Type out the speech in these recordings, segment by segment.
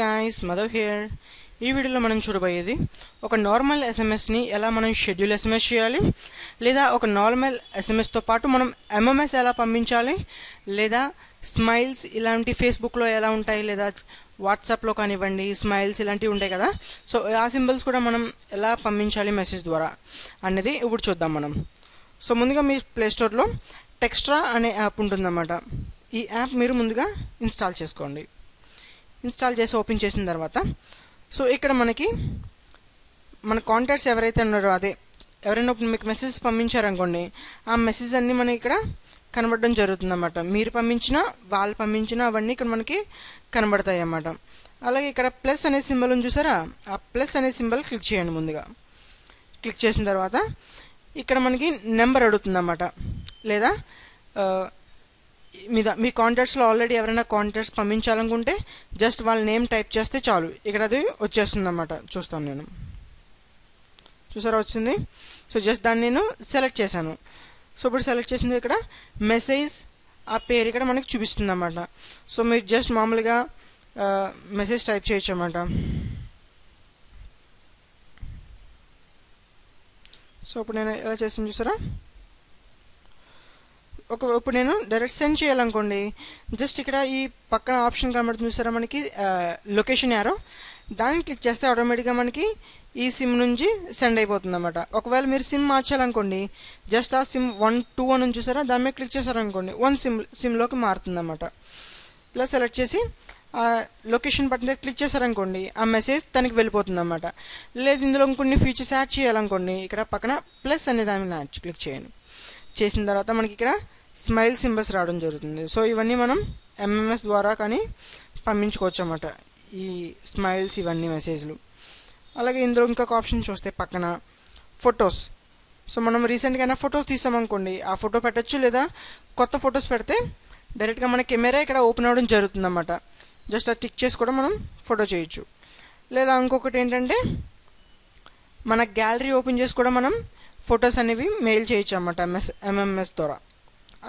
guys, Madhav here. ఈ వీడియోలో మనం చూడబోయేది ఒక నార్మల్ ఎస్ఎంఎస్ ని ఎలా మనం షెడ్యూల్ ఎస్ఎంఎస్ చేయాలి, లేదా ఒక నార్మల్ ఎస్ఎంఎస్ తో పాటు మనం ఎంఎంఎస్ ఎలా పంపించాలి, లేదా స్మైల్స్ ఇలాంటి ఫేస్బుక్ లో ఎలా ఉంటాయి, లేదా వాట్సాప్ లో కానివ్వండి స్మైల్స్ ఇలాంటివి ఉంటాయి కదా. సో ఆ సింబల్స్ కూడా మనం ఎలా పంపించాలి మెసేజ్ ద్వారా అనేది ఇప్పుడు చూద్దాం మనం. సో ముందుగా మీ ప్లే స్టోర్ లో టెక్స్ట్రా అనే యాప్ ఉంటుందన్నమాట. ఈ యాప్ మీరు ముందుగా ఇన్స్టాల్ చేసుకోండి. ఇన్స్టాల్ చేసి ఓపెన్ చేసిన తర్వాత సో ఇక్కడ మనకి మన కాంటాక్ట్స్ ఎవరైతే ఉన్నారో అదే ఎవరైనా మీకు మెసేజ్ పంపించారనుకోండి, ఆ మెసేజ్ అన్నీ మనకి ఇక్కడ కనబడడం జరుగుతుందన్నమాట. మీరు పంపించిన వాళ్ళు పంపించిన అవన్నీ ఇక్కడ మనకి కనబడతాయి అన్నమాట. అలాగే ఇక్కడ ప్లస్ అనే సింబల్ ఉంది చూసారా, ఆ ప్లస్ అనే సింబల్ క్లిక్ చేయండి. ముందుగా క్లిక్ చేసిన తర్వాత ఇక్కడ మనకి నెంబర్ అడుగుతుందన్నమాట, లేదా మీ కాంటాక్ట్స్లో ఆల్రెడీ ఎవరైనా కాంటాక్ట్స్ పంపించాలనుకుంటే జస్ట్ వాళ్ళ నేమ్ టైప్ చేస్తే చాలు, ఇక్కడ అది వచ్చేస్తుంది అన్నమాట. చూస్తాను నేను, చూసారా వచ్చింది. సో జస్ట్ దాన్ని నేను సెలెక్ట్ చేశాను. సో ఇప్పుడు సెలెక్ట్ చేసింది ఇక్కడ మెసేజ్ ఆ పేరు ఇక్కడ మనకి చూపిస్తుంది అన్నమాట. సో మీరు జస్ట్ మామూలుగా మెసేజ్ టైప్ చేయొచ్చు అన్నమాట. సో ఇప్పుడు నేను ఎలా చేస్తాను చూసారా. ఇప్పుడు నేను డైరెక్ట్ సెండ్ చేయాలనుకోండి, జస్ట్ ఇక్కడ ఈ పక్కన ఆప్షన్ కనబడుతుంది చూసారా మనకి లొకేషన్ యారో, దాన్ని క్లిక్ చేస్తే ఆటోమేటిక్గా మనకి ఈ సిమ్ నుంచి సెండ్ అయిపోతుంది అన్నమాట. ఒకవేళ మీరు సిమ్ మార్చాలనుకోండి, జస్ట్ ఆ సిమ్ 1 2 అని చూసారా, దాని మీద క్లిక్ చేశారనుకోండి 1 సిమ్లోకి మారుతుంది అన్నమాట. ఇలా సెలెక్ట్ చేసి ఆ లొకేషన్ బటన్ దగ్గర క్లిక్ చేశారనుకోండి, ఆ మెసేజ్ తనకి వెళ్ళిపోతుంది అన్నమాట. లేదు ఇందులో కొన్ని ఫీచర్స్ యాడ్ చేయాలనుకోండి, ఇక్కడ పక్కన ప్లస్ అనే దాని మీద క్లిక్ చేయండి. చేసిన తర్వాత మనకి ఇక్కడ స్మైల్ సింబల్స్ రావడం జరుగుతుంది. సో ఇవన్నీ మనం ఎంఎంఎస్ ద్వారా కానీ పంపించుకోవచ్చు అన్నమాట, ఈ స్మైల్స్ ఇవన్నీ మెసేజ్లు. అలాగే ఇందులో ఇంకొక ఆప్షన్ చూస్తే పక్కన ఫొటోస్. సో మనం రీసెంట్గా అయినా ఫొటోస్ తీసామనుకోండి, ఆ ఫోటో పెట్టచ్చు, లేదా కొత్త ఫొటోస్ పెడితే డైరెక్ట్గా మన కెమెరా ఇక్కడ ఓపెన్ అవ్వడం జరుగుతుంది అన్నమాట. జస్ట్ అది టిక్ చేసి కూడా మనం ఫోటో చేయొచ్చు. లేదా ఇంకొకటి ఏంటంటే మన గ్యాలరీ ఓపెన్ చేసి కూడా మనం ఫొటోస్ అనేవి మెయిల్ చేయొచ్చు అన్నమాట ఎంఎంఎస్ ద్వారా.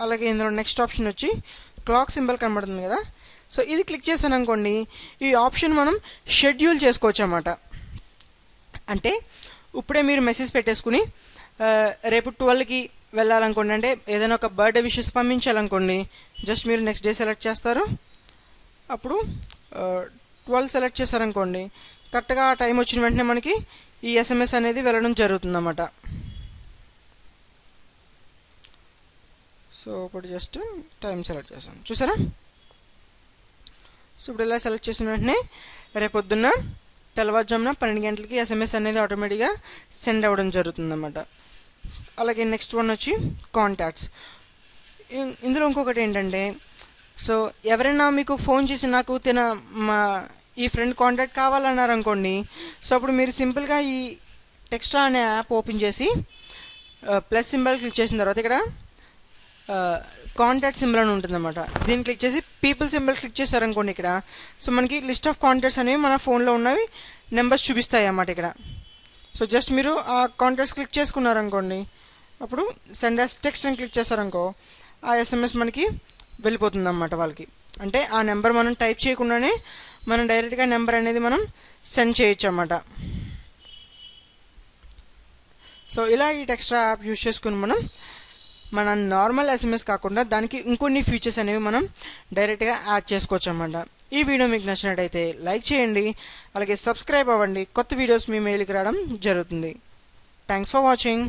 అలాగే ఇందులో నెక్స్ట్ ఆప్షన్ వచ్చి క్లాక్ సింబల్ కనబడుతుంది కదా. సో ఇది క్లిక్ చేశాను అనుకోండి, ఈ ఆప్షన్ మనం షెడ్యూల్ చేసుకోవచ్చు అన్నమాట. అంటే ఇప్పుడే మీరు మెసేజ్ పెట్టేసుకుని రేపు 12కి వెళ్ళాలనుకోండి, అంటే ఏదైనా ఒక బర్త్డే విషెస్ పంపించాలనుకోండి, జస్ట్ మీరు నెక్స్ట్ డే సెలెక్ట్ చేస్తారు. అప్పుడు 12 సెలెక్ట్ చేశారనుకోండి, కరెక్ట్గా ఆ టైం వచ్చిన వెంటనే మనకి ఈ ఎస్ఎంఎస్ అనేది వెళ్ళడం జరుగుతుందన్నమాట. సో ఇప్పుడు జస్ట్ టైం సెలెక్ట్ చేస్తాను చూసారా. సో ఇప్పుడు ఇలా సెలెక్ట్ చేసిన వెంటనే రేపొద్దున్న తెల్లవారుజామున 12 గంటలకి ఎస్ఎంఎస్ అనేది ఆటోమేటిక్గా సెండ్ అవ్వడం జరుగుతుందన్నమాట. అలాగే నెక్స్ట్ వన్ వచ్చి కాంటాక్ట్స్. ఇందులో ఇంకొకటి ఏంటంటే, సో ఎవరైనా మీకు ఫోన్ చేసి నాకు ఈ ఫ్రెండ్ కాంటాక్ట్ కావాలన్నారు అనుకోండి, సో అప్పుడు మీరు సింపుల్గా ఈ టెక్స్ట్రా అనే యాప్ ఓపెన్ చేసి ప్లస్ సింబల్ క్లిక్ చేసిన తర్వాత ఇక్కడ కాంటాక్ట్ సింబల్ అని ఉంటుందన్నమాట. దీన్ని క్లిక్ చేసి పీపుల్ సింబల్ క్లిక్ చేశారనుకోండి ఇక్కడ, సో మనకి లిస్ట్ ఆఫ్ కాంటాక్ట్స్ అనేవి మన ఫోన్లో ఉన్నవి నెంబర్స్ చూపిస్తాయి అన్నమాట ఇక్కడ. సో జస్ట్ మీరు ఆ కాంటాక్ట్స్ క్లిక్ చేసుకున్నారనుకోండి, అప్పుడు సెండ్ యాస్ టెక్స్ట్ అని క్లిక్ చేశారనుకో, ఆ ఎస్ఎంఎస్ మనకి వెళ్ళిపోతుంది అన్నమాట వాళ్ళకి. అంటే ఆ నెంబర్ మనం టైప్ చేయకుండానే మనం డైరెక్ట్గా నెంబర్ అనేది మనం సెండ్ చేయొచ్చు అన్నమాట. సో ఇలా ఈ టెక్స్ట్రా యాప్ యూజ్ చేసుకుని మనం మన నార్మల్ ఎస్ఎంఎస్ కాకుండా దానికి ఇంకొన్ని ఫీచర్స్ అనేవి మనం డైరెక్ట్గా యాడ్ చేసుకోవచ్చు అన్నమాట. ఈ వీడియో మీకు నచ్చినట్టయితే లైక్ చేయండి, అలాగే సబ్స్క్రైబ్ అవ్వండి. కొత్త వీడియోస్ మీ మెయిల్కి రావడం జరుగుతుంది. Thanks for watching.